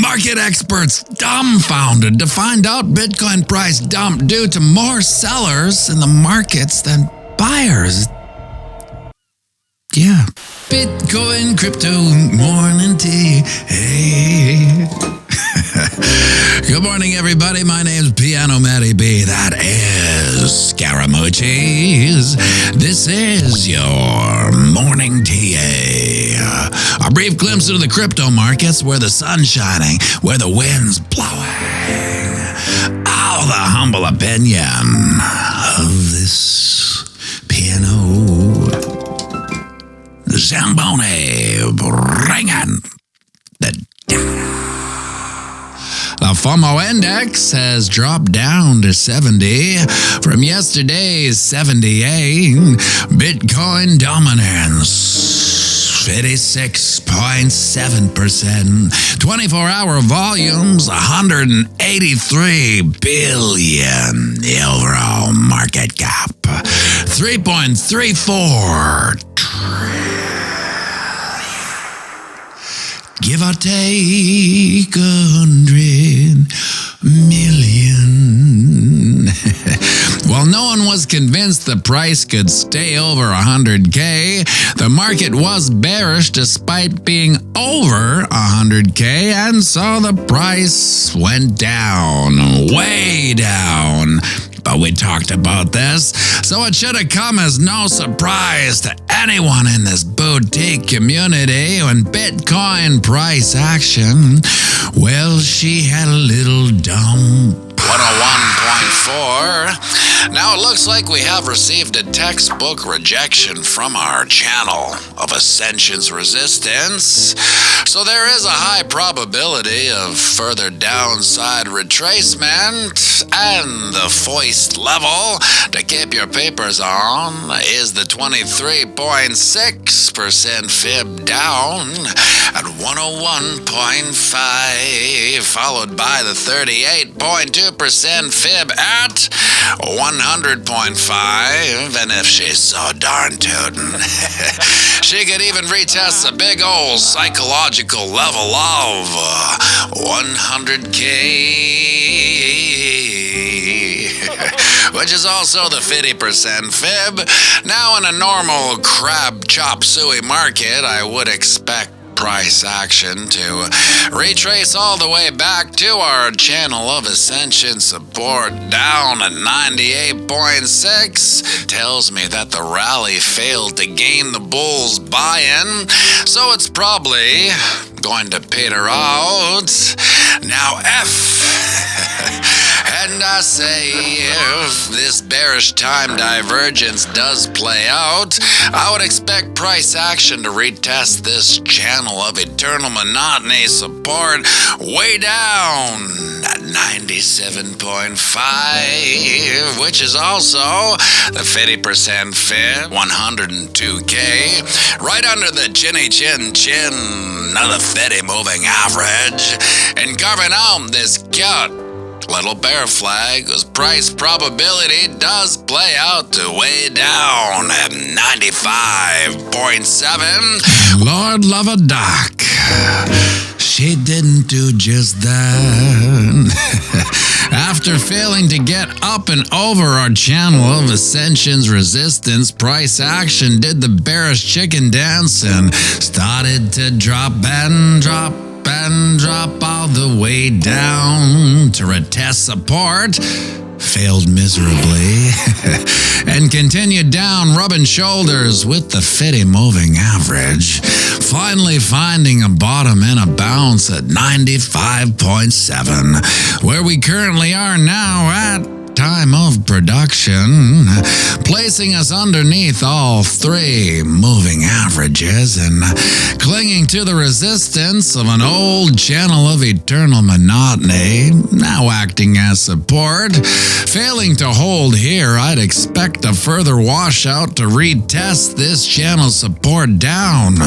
Market experts dumbfounded to find out Bitcoin price dumped due to more sellers in the markets than buyers. Yeah. Bitcoin, crypto, morning tea. Hey. Good morning, everybody. My name's Pianomattyb. That is Scaramucci's. This is your morning TA. A brief glimpse into the crypto markets where the sun's shining, where the wind's blowing. All the humble opinion of this piano Zamboni bringing the data. The FOMO index has dropped down to 70 from yesterday's 78. Bitcoin dominance 56.7%. 24-hour volumes 183 billion. The overall market cap 3.34 trillion. Give or take 100 million. While no one was convinced the price could stay over 100K, the market was bearish despite being over 100K, and so the price went down, way down. But we talked about this, so it should have come as no surprise to anyone in this boutique community when Bitcoin price action, well, she had a little dump. 101.4. Now it looks like we have received a textbook rejection from our channel of Ascension's resistance. So there is a high probability of further downside retracement, and the foist level to keep your papers on is the 23.6% fib down at 101.5, followed by the 38.2% fib at 100.5, and if she's so darn tootin', she could even retest the big old psychological level of 100K, which is also the 50% fib. Now, in a normal crab chop suey market, I would expect price action to retrace all the way back to our channel of ascension support down at 98.6. Tells me that the rally failed to gain the bull's buy-in, so it's probably going to peter out. Now and I say, if this bearish time divergence does play out, I would expect price action to retest this channel of eternal monotony support way down at 97.5, which is also the 50% fib, 102K, right under the chinny chin chin of the 50 moving average, and carving out this cut little bear flag whose price probability does play out to way down at 95.7. Lord love a doc. She didn't do just that. After failing to get up and over our channel of Ascension's resistance, price action did the bearish chicken dance and started to drop and drop all the way down to retest support. Failed miserably and continued down, rubbing shoulders with the 50 moving average, finally finding a bottom and a bounce at 95.7, where we currently are now at time of production, placing us underneath all three moving averages and clinging to the resistance of an old channel of eternal monotony, now acting as support. Failing to hold here, I'd expect a further washout to retest this channel support down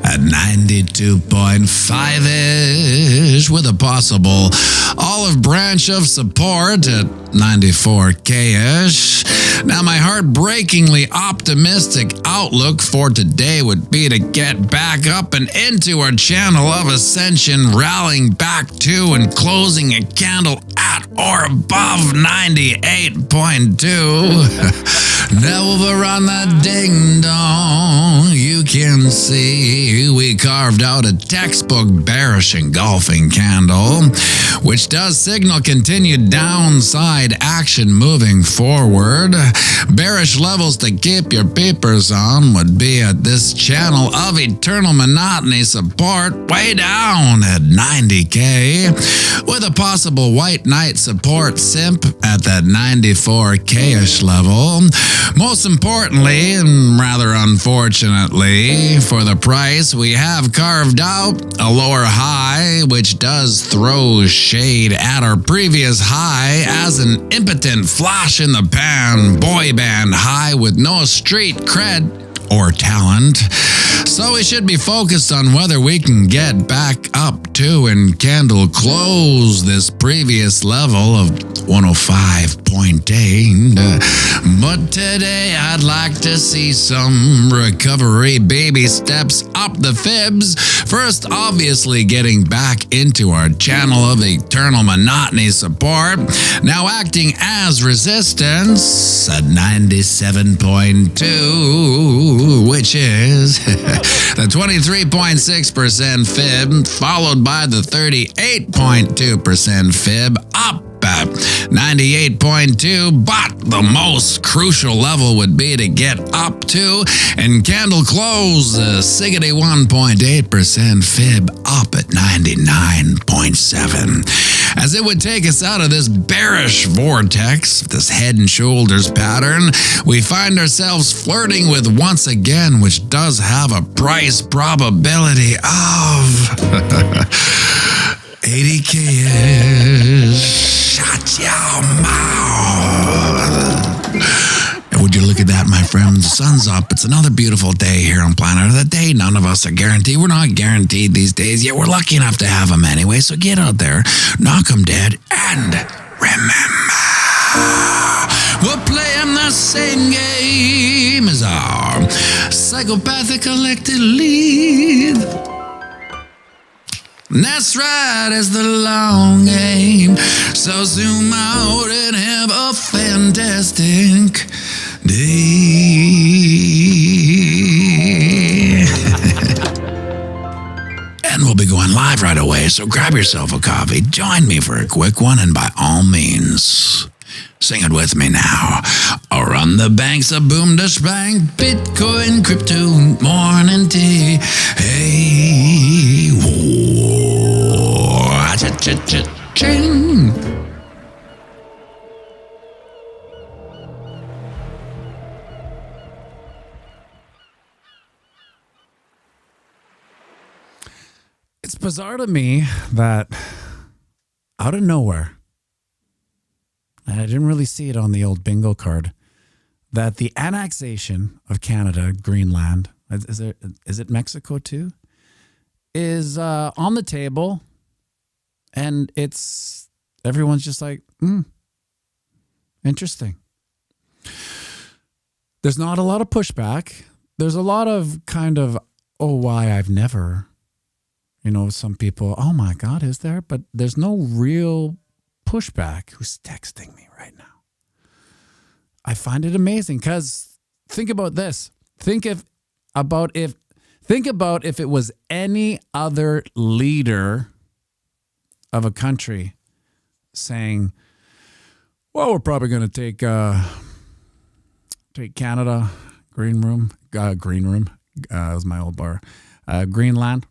at 92.5-ish, with a possible olive branch of support at 94K-ish. Now, my heartbreakingly optimistic outlook for today would be to get back up and into our channel of ascension, rallying back to and closing a candle at or above 98.2. Over on the ding dong, you can see we carved out a textbook bearish engulfing candle, which does signal continued downside action moving forward. Bearish levels to keep your peepers on would be at this channel of eternal monotony support way down at 90K, with a possible white knight support simp at that 94K-ish level. Most importantly, and rather unfortunately for the price, we have carved out a lower high, which does throw shade at our previous high as an impotent flash in the pan boy band high with no street cred or talent. So we should be focused on whether we can get back up to and candle close this previous level of 105.8. But today I'd like to see some recovery baby steps up the fibs. First, obviously getting back into our channel of eternal monotony support. Now acting as resistance at 97.2, which is the 23.6% fib, followed by the 38.2% fib, up at 98.2, but the most crucial level would be to get up to and candle close the 61.8% fib up at 99.7. As it would take us out of this bearish vortex, this head and shoulders pattern, we find ourselves flirting with once again, which does have a price probability of 80K-ish. Shut your mouth. And would you look at that, my friend? The sun's up. It's another beautiful day here on planet Earth. A day none of us are guaranteed. We're not guaranteed these days, yet we're lucky enough to have them anyway. So get out there, knock them dead, and remember, we're playing the same game as our psychopathic elected lead. That's right, it's the long game. So zoom out and have a fantastic day. And we'll be going live right away, so grab yourself a coffee, join me for a quick one, and by all means, sing it with me now. Or on the banks of Boom Dash Bank, Bitcoin, crypto, morning tea. Hey, whoa, cha-cha-cha-ching. It's bizarre to me that out of nowhere, and I didn't really see it on the old bingo card, that the annexation of Canada, Greenland, is it Mexico too, is on the table, and everyone's just like, interesting. There's not a lot of pushback. There's a lot of kind of, oh, why I've never, some people, oh my God, is there? But there's no real pushback. Who's texting me right now? I find it amazing because think about this. Think about if it was any other leader of a country saying, well, we're probably going to take Canada, Green Room, that was my old bar, Greenland.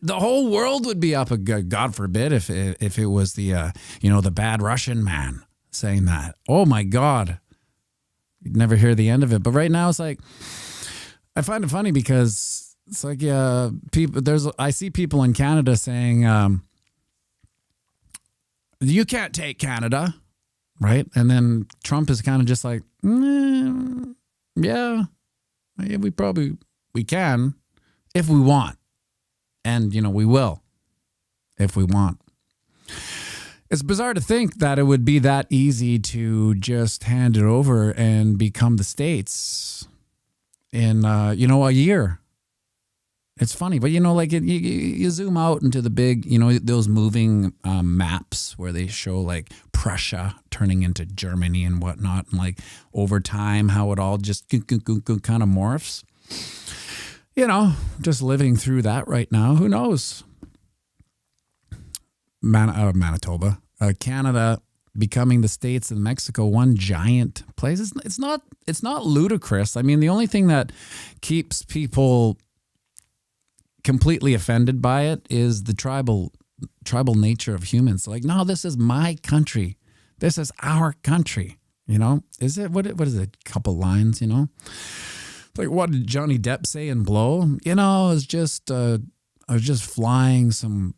The whole world would be up. God forbid if it was the the bad Russian man saying that. Oh my God, you'd never hear the end of it. But right now it's like, I find it funny because it's like, I see people in Canada saying, you can't take Canada, right? And then Trump is kind of just like, yeah, we can if we want. And, we will if we want. It's bizarre to think that it would be that easy to just hand it over and become the States in, a year. It's funny, but like you zoom out into the big, those moving maps where they show like Prussia turning into Germany and whatnot, and like over time how it all just kind of morphs. Just living through that right now. Who knows? Manitoba, Canada becoming the States and Mexico, one giant place. It's not ludicrous. I mean, the only thing that keeps people completely offended by it is the tribal nature of humans. Like, no, this is my country. This is our country. Is it what is it? A couple lines. Like, what did Johnny Depp say in Blow? It's just I was just flying some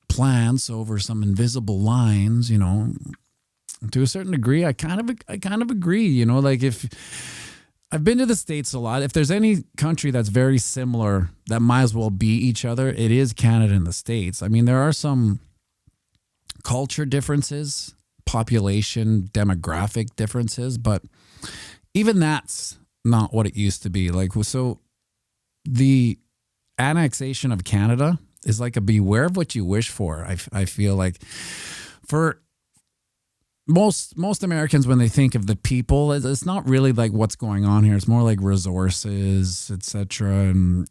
plants over some invisible lines. To a certain degree, I kind of agree. Like if I've been to the States a lot. If there's any country that's very similar that might as well be each other, it is Canada and the States. I mean, there are some culture differences, population, demographic differences, but even that's not what it used to be. Like, so the annexation of Canada is like a beware of what you wish for. I feel like for most Americans, when they think of the people, it's not really like what's going on here. It's more like resources, etc., and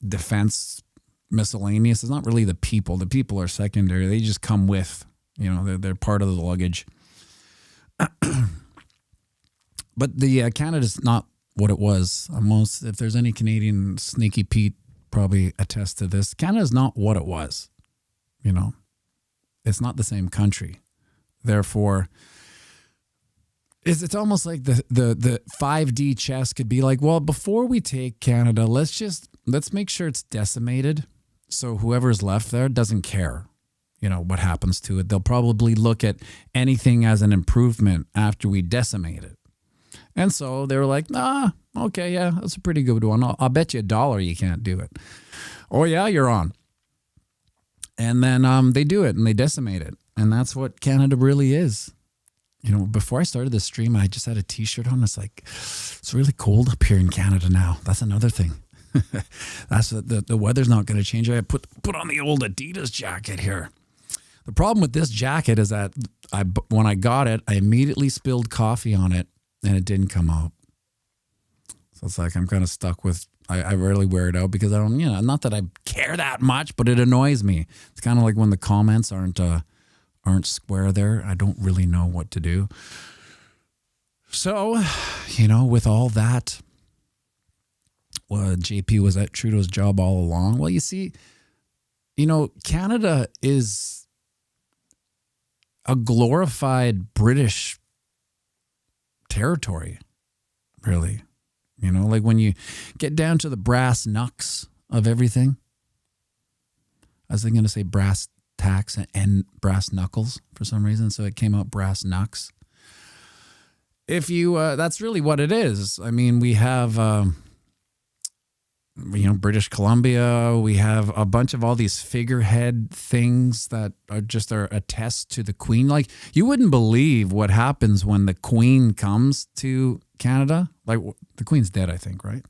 defense, miscellaneous. It's not really the people. The people are secondary. They just come with. They're part of the luggage. But the Canada's not what it was. If there's any Canadian, Sneaky Pete probably attest to this. Canada's not what it was. It's not the same country. Therefore, it's almost like the 5D chess could be like, well, before we take Canada, let's make sure it's decimated, so whoever's left there doesn't care, what happens to it. They'll probably look at anything as an improvement after we decimate it. And so they were like, okay, yeah, that's a pretty good one. I'll bet you $1 you can't do it. Oh yeah, you're on. And then they do it and they decimate it. And that's what Canada really is. Before I started this stream, I just had a T-shirt on. It's like, it's really cold up here in Canada now. That's another thing. That's the weather's not going to change. I put on the old Adidas jacket here. The problem with this jacket is that when I got it, I immediately spilled coffee on it and it didn't come out. So it's like I'm kind of stuck with, I rarely wear it out because I don't, not that I care that much, but it annoys me. It's kind of like when the comments aren't square there. I don't really know what to do. So, with all that, JP was at Trudeau's job all along. Well, you see, Canada is a glorified British territory, really. Like when you get down to the brass knucks of everything. I was going to say brass tacks and brass knuckles for some reason, so it came out brass knucks. If you, that's really what it is. I mean, we have, British Columbia. We have a bunch of all these figurehead things that are attest to the Queen. Like, you wouldn't believe what happens when the Queen comes to Canada. Like, the Queen's dead, I think, right?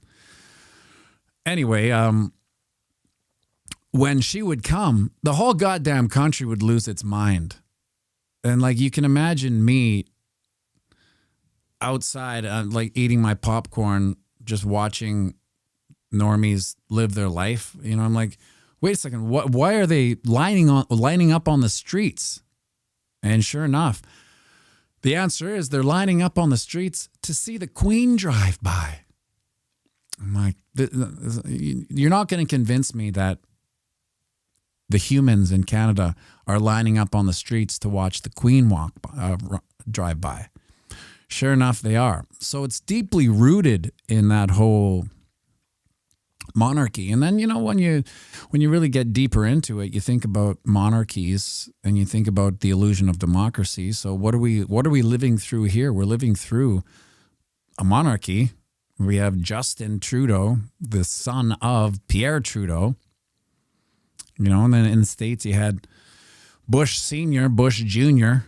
Anyway, when she would come, the whole goddamn country would lose its mind. And like, you can imagine me outside, like eating my popcorn, just watching normies live their life. I'm like, wait a second, why are they lining up on the streets? And sure enough, the answer is they're lining up on the streets to see the Queen drive by. I'm like, you're not going to convince me that the humans in Canada are lining up on the streets to watch the Queen drive by. Sure enough, they are. So it's deeply rooted in that whole monarchy. And then, when you really get deeper into it, you think about monarchies and you think about the illusion of democracy. So what are we living through here? We're living through a monarchy. We have Justin Trudeau, the son of Pierre Trudeau. And then in the States, you had Bush Senior, Bush Junior.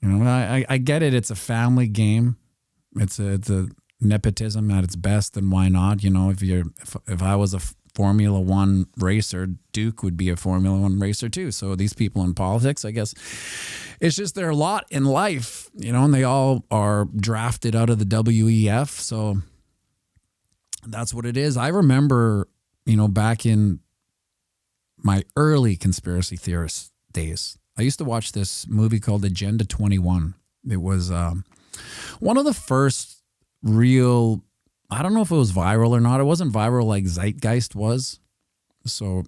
You know, I get it. It's a family game. It's a nepotism at its best, and why not? You know, if I was a Formula One racer, Duke would be a Formula One racer too. So these people in politics, I guess, it's just their lot in life, you know, and they all are drafted out of the WEF. So that's what it is. I remember, you know, back in my early conspiracy theorist days, I used to watch this movie called Agenda 21. It was one of the first real, I don't know if it was viral or not. It wasn't viral like Zeitgeist was. So,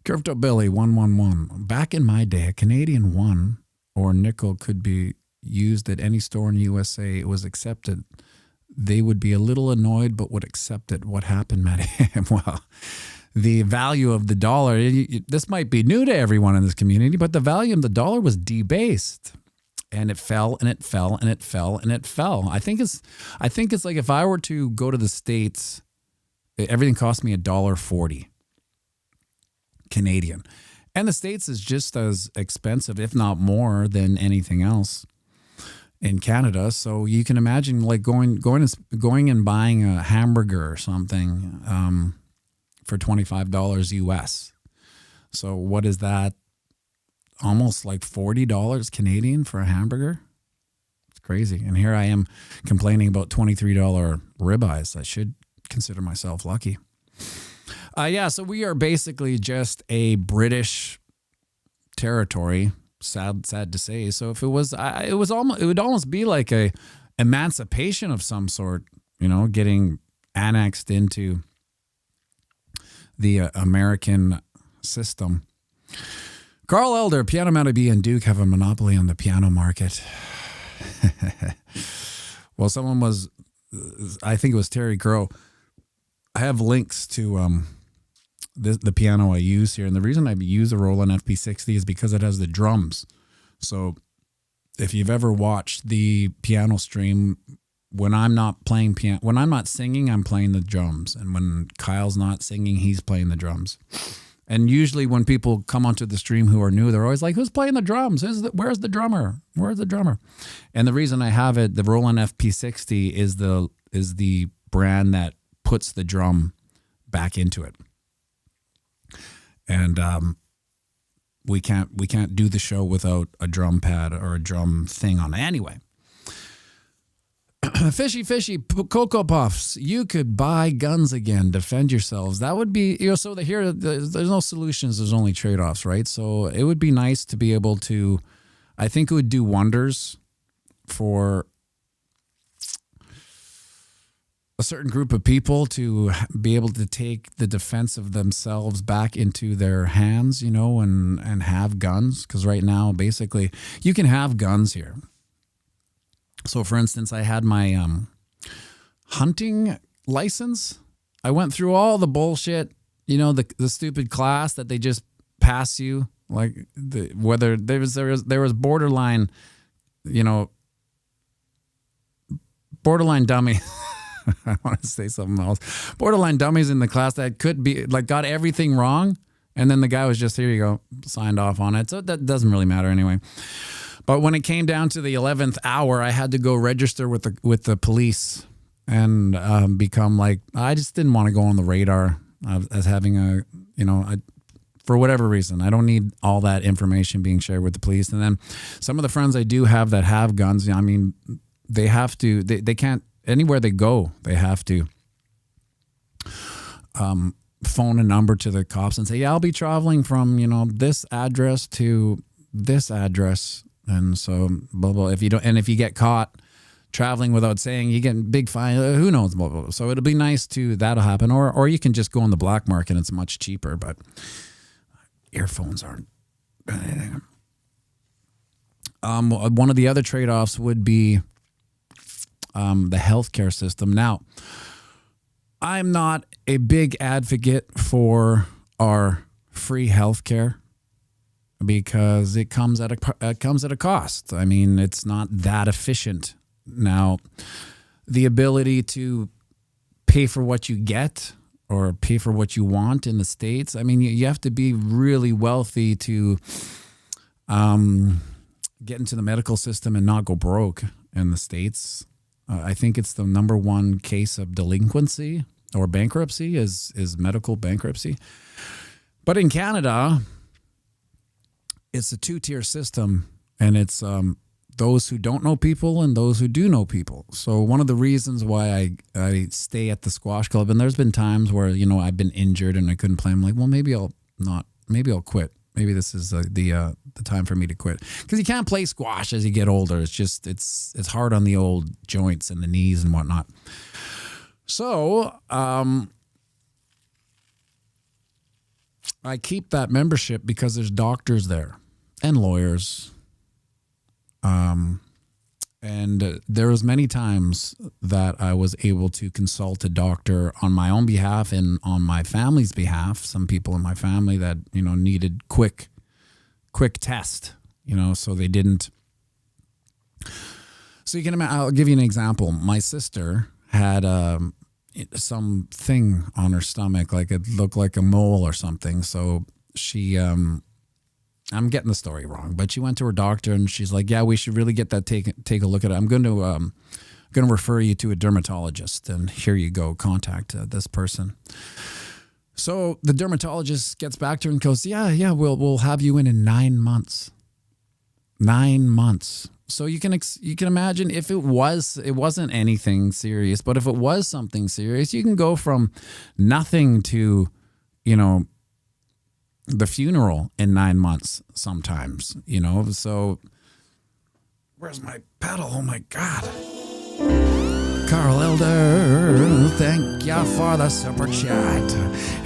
Crypto Billy 111. Back in my day, a Canadian one or nickel could be used at any store in the USA. It was accepted. They would be a little annoyed, but would accept it. What happened, Matty? Well, the value of the dollar, this might be new to everyone in this community, but the value of the dollar was debased. And it fell and it fell and it fell and it fell. I think it's like if I were to go to the States, everything cost me $1.40 Canadian. And the States is just as expensive, if not more, than anything else in Canada. So you can imagine like going and buying a hamburger or something for $25 US. So what is that? Almost like $40 Canadian for a hamburger. It's crazy. And here I am complaining about $23 ribeyes. I should consider myself lucky. Yeah, so we are basically just a British territory. Sad to say. So if it was, it would almost be like a emancipation of some sort. You know, getting annexed into the American system. Carl Elder, Pianomattyb B, and Duke have a monopoly on the piano market. Well, someone was, I think it was Terry Crow. I have links to the piano I use here. And the reason I use a Roland FP60 is because it has the drums. So if you've ever watched the piano stream, when I'm not playing piano, when I'm not singing, I'm playing the drums. And when Kyle's not singing, he's playing the drums. And usually when people come onto the stream who are new, they're always like, who's playing the drums? Where's the drummer? Where's the drummer? And the reason I have it, the Roland FP60 is the brand that puts the drum back into it. And we can't do the show without a drum pad or a drum thing on it. Anyway. Fishy, Cocoa Puffs. You could buy guns again, defend yourselves. That would be, you know, so there's no solutions, there's only trade-offs, right? So it would be nice to be able to, I think it would do wonders for a certain group of people to be able to take the defense of themselves back into their hands, you know, and have guns. Because right now, basically, you can have guns here. So, for instance, I had my hunting license. I went through all the bullshit, you know, the stupid class that they just pass you, like whether there was borderline, you know, borderline dummy. I want to say something else. Borderline dummies in the class that could be like got everything wrong, and then the guy was just, here you go, signed off on it. So that doesn't really matter anyway. But when it came down to the 11th hour, I had to go register with the police and become like, I just didn't want to go on the radar as having a, you know, for whatever reason. I don't need all that information being shared with the police. And then some of the friends I do have that have guns, I mean, they have to, they can't, anywhere they go, they have to phone a number to the cops and say, yeah, I'll be traveling from, you know, this address to this address. And so, blah, blah. If you get caught traveling without saying, you get a big fine. Who knows? Blah, blah, blah. So it'll be nice that'll happen. Or you can just go on the black market and it's much cheaper, but earphones aren't anything. One of the other trade-offs would be the healthcare system. Now, I'm not a big advocate for our free healthcare, because it comes at a cost. I mean, it's not that efficient. Now, the ability to pay for what you get or pay for what you want in the States, I mean, you have to be really wealthy to get into the medical system and not go broke in the States. I think it's the number one case of delinquency or bankruptcy is medical bankruptcy. But in Canada, it's a two-tier system, and it's those who don't know people and those who do know people. So one of the reasons why I stay at the squash club, and there's been times where, you know, I've been injured and I couldn't play. I'm like, well, maybe I'll quit. Maybe this is the time for me to quit, because you can't play squash as you get older. It's just it's hard on the old joints and the knees and whatnot. So I keep that membership because there's doctors there and lawyers. And there was many times that I was able to consult a doctor on my own behalf and on my family's behalf. Some people in my family that, you know, needed quick test, you know, so they didn't. So you can imagine, I'll give you an example. My sister had something on her stomach, like it looked like a mole or something. So she, I'm getting the story wrong, but she went to her doctor and she's like, yeah, we should really get that, take a look at it. I'm going to refer you to a dermatologist, and here you go, contact this person. So the dermatologist gets back to her and goes, yeah, we'll have you in 9 months. 9 months. So you can imagine if it wasn't anything serious, but if it was something serious, you can go from nothing to, you know, the funeral in 9 months sometimes, you know. So where's my pedal? Oh my God. Carl Elder, thank you for the super chat.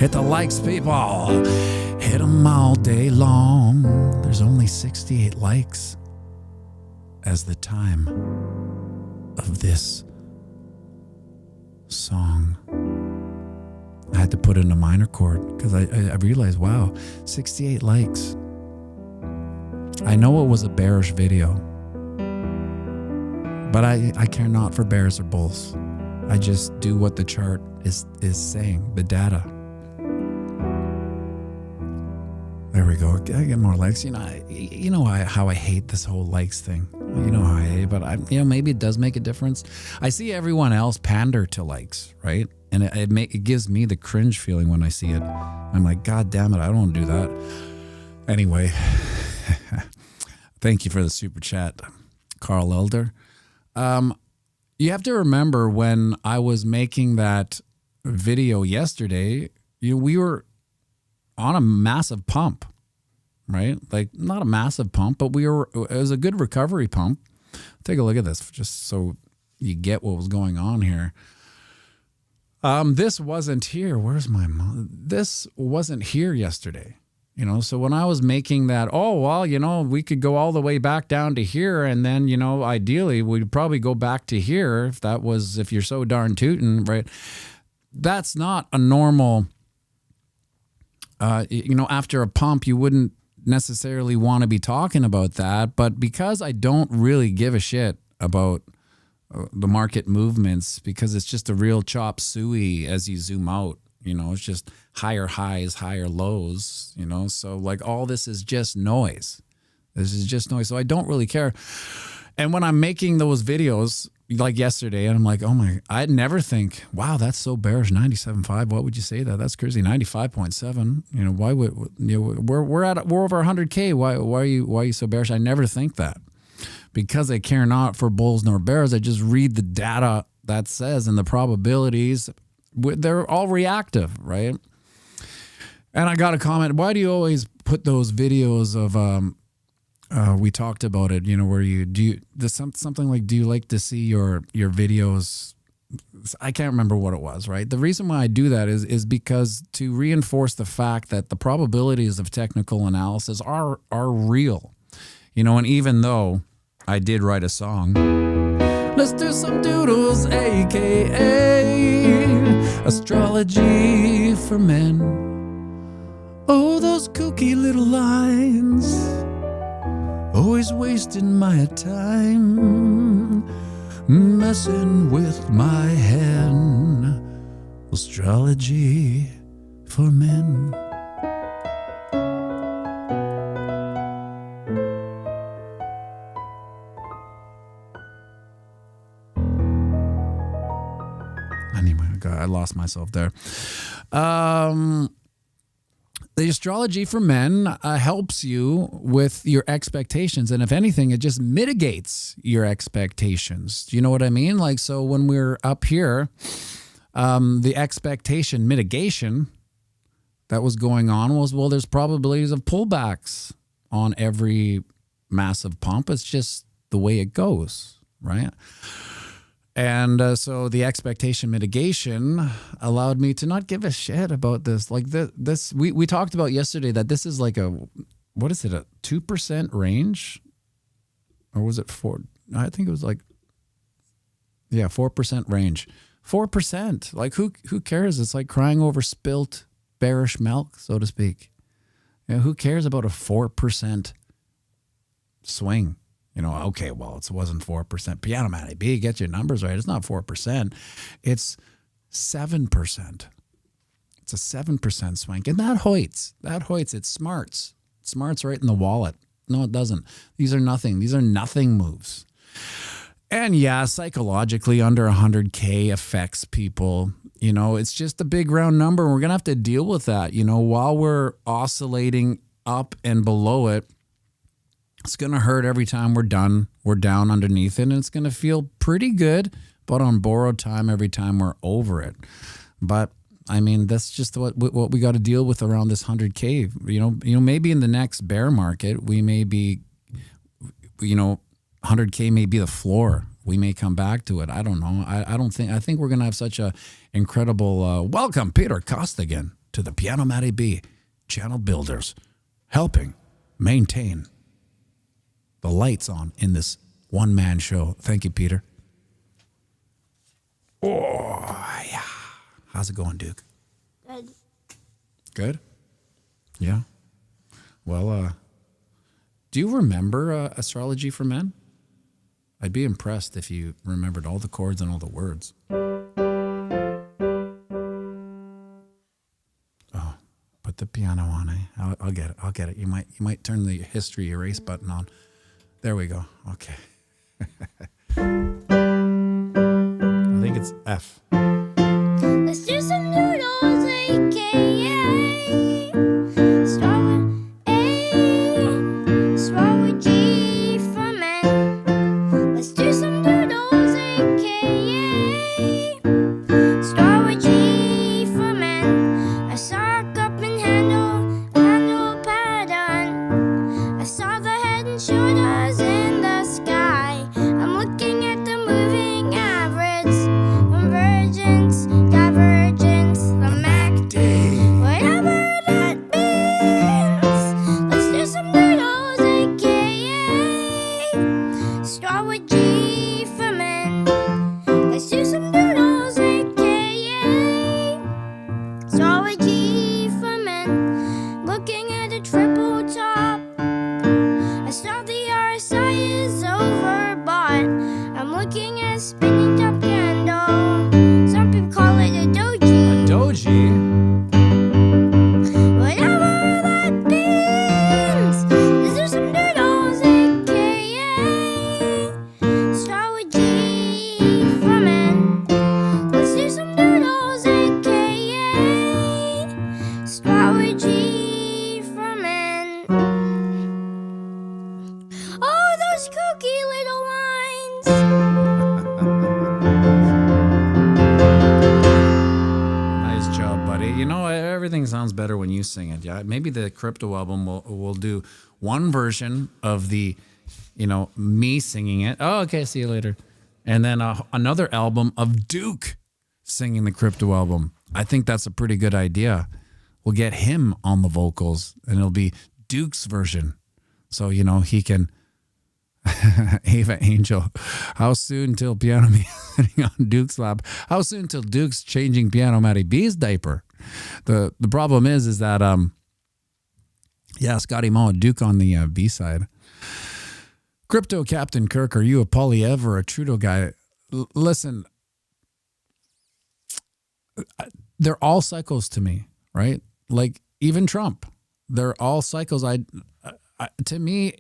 Hit the likes, people. Hit them all day long. There's only 68 likes as the time of this song. I had to put in a minor chord because I realized, wow, 68 likes. I know it was a bearish video, but I care not for bears or bulls. I just do what the chart is saying, the data. There we go. I get more likes. You know how I hate this whole likes thing. You know how I hate it, but maybe it does make a difference. I see everyone else pander to likes, right? And it gives me the cringe feeling when I see it. I'm like, God damn it, I don't want to do that. Anyway, thank you for the super chat, Carl Elder. You have to remember when I was making that video yesterday, we were on a massive pump, right? Like not a massive pump, but it was a good recovery pump. Take a look at this just so you get what was going on here. This wasn't here. Where's my mom? This wasn't here yesterday. You know, so when I was making that, oh, well, you know, we could go all the way back down to here. And then, you know, ideally we'd probably go back to here if you're so darn tootin', right? That's not a normal, after a pump, you wouldn't necessarily want to be talking about that. But because I don't really give a shit about the market movements, because it's just a real chop suey as you zoom out, you know, it's just higher highs, higher lows, you know, so like all this is just noise. This is just noise. So I don't really care. And when I'm making those videos like yesterday, and I'm like, I'd never think, wow, that's so bearish, 97.5. What would you say that? That's crazy. 95.7. You know, why would, you know, we're over 100K. Why are you so bearish? I never think that. Because I care not for bulls nor bears, I just read the data that says, and the probabilities, they're all reactive, right? And I got a comment, why do you always put those videos of, we talked about it, you know, where something like, do you like to see your videos? I can't remember what it was, right? The reason why I do that is because to reinforce the fact that the probabilities of technical analysis are real, you know, and even though I did write a song, let's do some doodles, aka astrology for men. Oh, those kooky little lines, always wasting my time, messing with my head. Astrology for men. God, I lost myself there. The astrology for men helps you with your expectations. And if anything, it just mitigates your expectations. Do you know what I mean? Like, so when we're up here, the expectation mitigation that was going on was, well, there's probabilities of pullbacks on every massive pump. It's just the way it goes, right? And so the expectation mitigation allowed me to not give a shit about this. Like this, we talked about yesterday that this is like a 2% range? Or was it 4? I think it was like, 4% range. 4%. Like who cares? It's like crying over spilt bearish milk, so to speak. You know, who cares about a 4% swing? You know, okay, well, it wasn't 4%. Pianomattyb, get your numbers right. It's not 4%. It's 7%. It's a 7% swing. And that hoits. It smarts. It smarts right in the wallet. No, it doesn't. These are nothing. These are nothing moves. And yeah, psychologically, under 100K affects people. You know, it's just a big round number. We're going to have to deal with that. You know, while we're oscillating up and below it, it's going to hurt every time we're down underneath it, and it's going to feel pretty good, but on borrowed time every time we're over it. But I mean, that's just what we got to deal with around this 100K. You know, maybe in the next bear market, we may be, 100K may be the floor. We may come back to it. I don't know. I think we're going to have such a incredible welcome, Peter Costigan, to the pianomattyb channel builders, helping maintain the lights on in this one-man show. Thank you, Peter. Oh, yeah. How's it going, Duke? Good. Good? Yeah. Well, do you remember Astrology for Men? I'd be impressed if you remembered all the chords and all the words. Oh, put the piano on, eh? I'll get it. You might turn the history erase button on. There we go. Okay. I think it's F. Let's do some noodles, aka start with A, start with G for men. Let's do some noodles, aka start with G for men. I saw a cup and handle pattern. I saw the head and shoulders in the sky. I'm looking at the moving average, convergence, divergence, the MACD, whatever that means. Let's do some doodles, aka start with G for men. Let's do some doodles, aka start with G for men. Looking at a triple top, I saw the RSI is overbought. I'm looking at a spinning top candle. Some people call it a doji. A doji? Whatever that means. Let's do some doodles, aka start with G for men. Let's do some doodles, aka start with G for men. Oh, those kooky little lines. Nice job, buddy. You know, everything sounds better when you sing it. Yeah, maybe the crypto album will do one version of the, me singing it. Oh, okay, see you later. And then another album of Duke singing the crypto album. I think that's a pretty good idea. We'll get him on the vocals, and it'll be Duke's version. So, he can... Ava Angel, how soon till piano me sitting on Duke's lap? How soon till Duke's changing pianomattyb's diaper? The problem is that Scotty Mo, Duke on the B side. Crypto Captain Kirk, are you a Polyev or a Trudeau guy? Listen, they're all cycles to me, right? Like even Trump, they're all cycles. To me,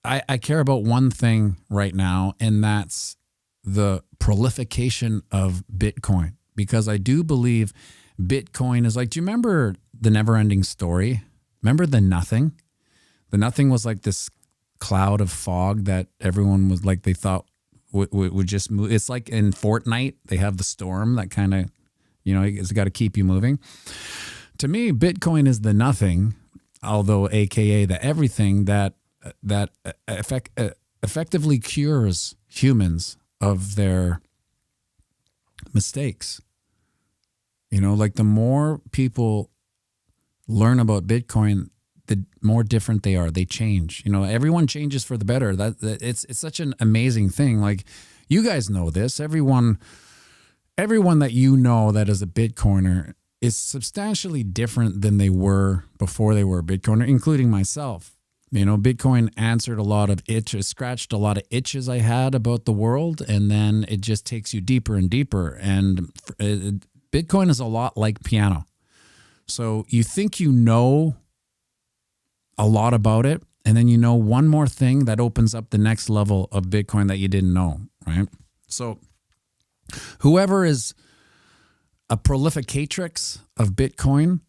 I care about one thing right now, and that's the proliferation of Bitcoin. because I do believe Bitcoin is like, do you remember the never-ending story? Remember the nothing? The nothing was like this cloud of fog that everyone was like, they thought would just move. It's like in Fortnite, they have the storm that kind of, it's got to keep you moving. To me, Bitcoin is the nothing, although AKA the everything that effectively cures humans of their mistakes. Like the more people learn about Bitcoin, the more different they are. They change. Everyone changes for the better. That it's such an amazing thing. Like, you guys know this. Everyone that that is a Bitcoiner is substantially different than they were before they were a Bitcoiner, including myself. Bitcoin answered a lot of itches, scratched a lot of itches I had about the world, and then it just takes you deeper and deeper. And Bitcoin is a lot like piano. So you think you know a lot about it, and then you know one more thing that opens up the next level of Bitcoin that you didn't know, right? So whoever is a prolificatrix of Bitcoin,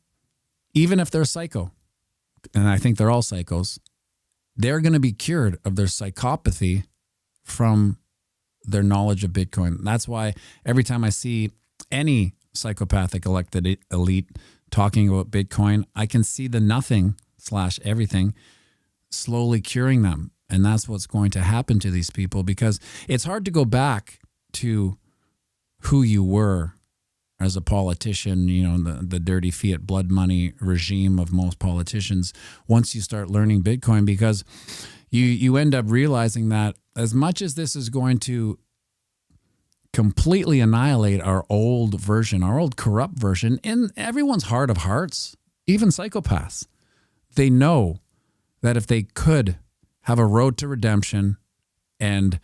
even if they're psycho, and I think they're all psychos, they're going to be cured of their psychopathy from their knowledge of Bitcoin. That's why every time I see any psychopathic elected elite talking about Bitcoin, I can see the nothing / everything slowly curing them. And that's what's going to happen to these people, because it's hard to go back to who you were as a politician, the dirty fiat blood money regime of most politicians, once you start learning Bitcoin, because you end up realizing that as much as this is going to completely annihilate our old version, our old corrupt version, in everyone's heart of hearts, even psychopaths, they know that if they could have a road to redemption and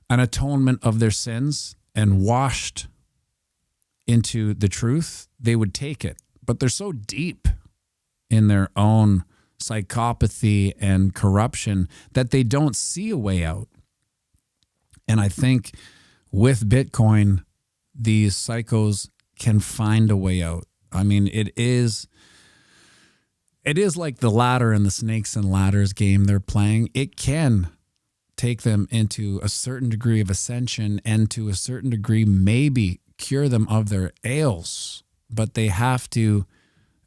an atonement of their sins and washed into the truth, they would take it. But they're so deep in their own psychopathy and corruption that they don't see a way out. And I think with Bitcoin, these psychos can find a way out. I mean, it is like the ladder in the snakes and ladders game they're playing. It can take them into a certain degree of ascension, and to a certain degree maybe cure them of their ails, but they have to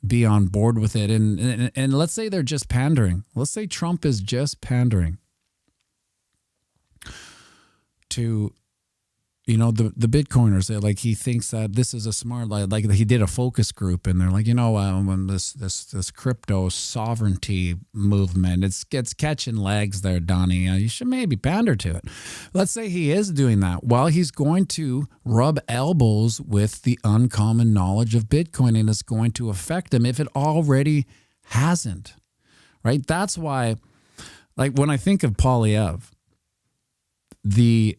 be on board with it. And let's say they're just pandering. Let's say Trump is just pandering to the Bitcoiners. Like, he thinks that this is a smart, like he did a focus group, and they're like, when this crypto sovereignty movement, it's catching legs there, Donnie. You should maybe pander to it. Let's say he is doing that. Well, he's going to rub elbows with the uncommon knowledge of Bitcoin, and it's going to affect him if it already hasn't, right? That's why, like, when I think of Polyev, the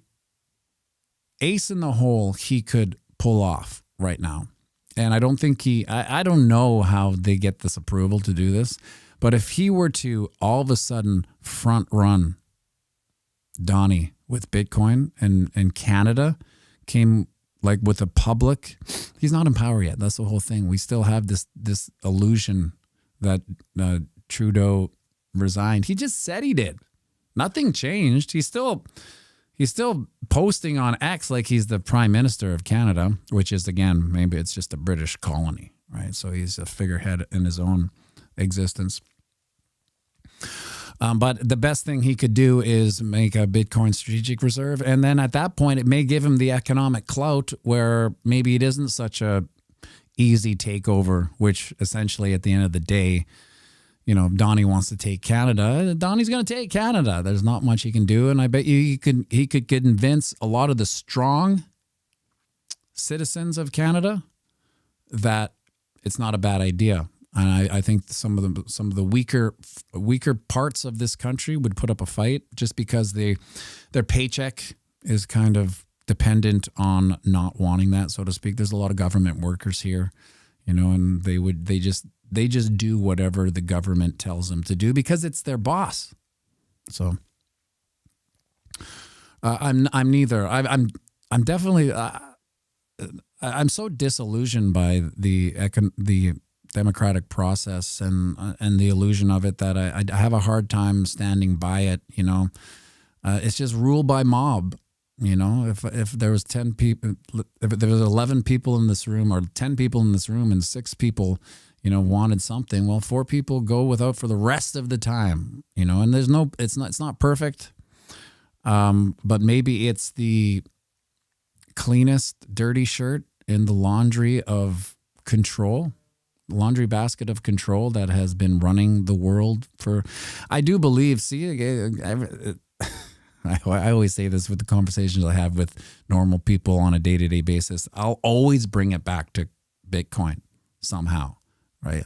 ace in the hole he could pull off right now. And I don't think I don't know how they get this approval to do this, but if he were to all of a sudden front run Donnie with Bitcoin, and Canada came like with a public, he's not in power yet. That's the whole thing. We still have this illusion that Trudeau resigned. He just said he did. Nothing changed. He's still posting on X like he's the Prime Minister of Canada, which is, again, maybe it's just a British colony, right? So he's a figurehead in his own existence. But the best thing he could do is make a Bitcoin strategic reserve. And then at that point, it may give him the economic clout where maybe it isn't such a easy takeover, which essentially at the end of the day, Donnie wants to take Canada. Donnie's going to take Canada. There's not much he can do. And I bet you he could convince a lot of the strong citizens of Canada that it's not a bad idea. And I think some of the weaker parts of this country would put up a fight just because their paycheck is kind of dependent on not wanting that, so to speak. There's a lot of government workers here, and they just do whatever the government tells them to do because it's their boss. So I'm neither. I'm definitely. I'm so disillusioned by the democratic process and the illusion of it that I have a hard time standing by it. It's just rule by mob. If there was 10 people, if there was 11 people in this room or 10 people in this room and 6 people, wanted something, well, 4 people go without for the rest of the time, and it's not perfect. But maybe it's the cleanest dirty shirt in the laundry basket of control that has been running the world for, I do believe, I always say this with the conversations I have with normal people on a day-to-day basis. I'll always bring it back to Bitcoin somehow, right?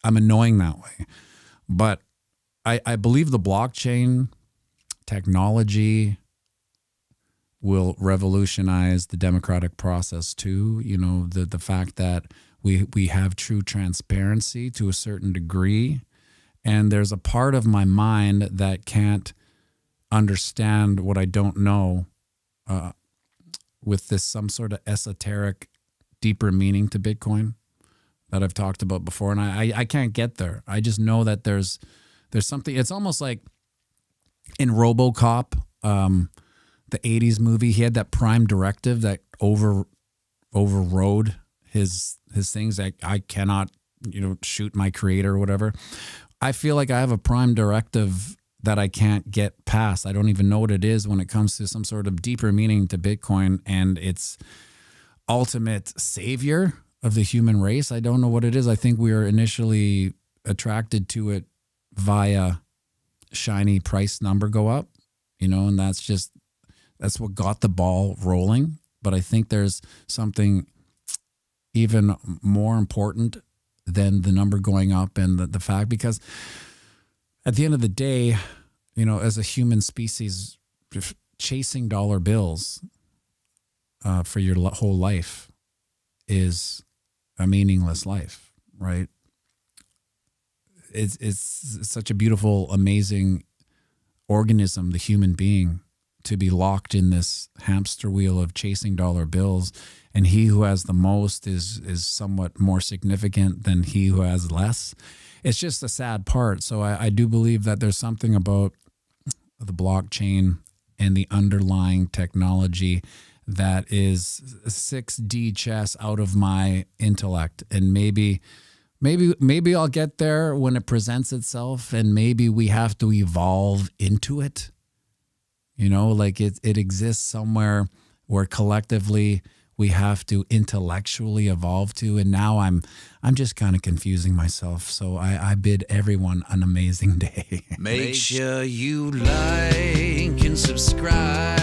I'm annoying that way. But I believe the blockchain technology will revolutionize the democratic process too. The fact that we have true transparency to a certain degree. And there's a part of my mind that can't understand what I don't know with this some sort of esoteric, deeper meaning to Bitcoin that I've talked about before. And I can't get there. I just know that there's something. It's almost like in RoboCop, the 80s movie, he had that prime directive that overrode his things. Like, I cannot, shoot my creator or whatever. I feel like I have a prime directive that I can't get past. I don't even know what it is when it comes to some sort of deeper meaning to Bitcoin and its ultimate savior of the human race. I don't know what it is. I think we are initially attracted to it via shiny price number go up, and that's what got the ball rolling. But I think there's something even more important than the number going up and the fact, because at the end of the day, as a human species, chasing dollar bills for your whole life is a meaningless life, right? It's such a beautiful, amazing organism, the human being, to be locked in this hamster wheel of chasing dollar bills. And he who has the most is somewhat more significant than he who has less. It's just a sad part. So I do believe that there's something about the blockchain and the underlying technology that is 6D chess out of my intellect. And maybe I'll get there when it presents itself, and maybe we have to evolve into it. Like it exists somewhere where collectively we have to intellectually evolve to. And now I'm just kind of confusing myself. So I bid everyone an amazing day. Make sure you like and subscribe.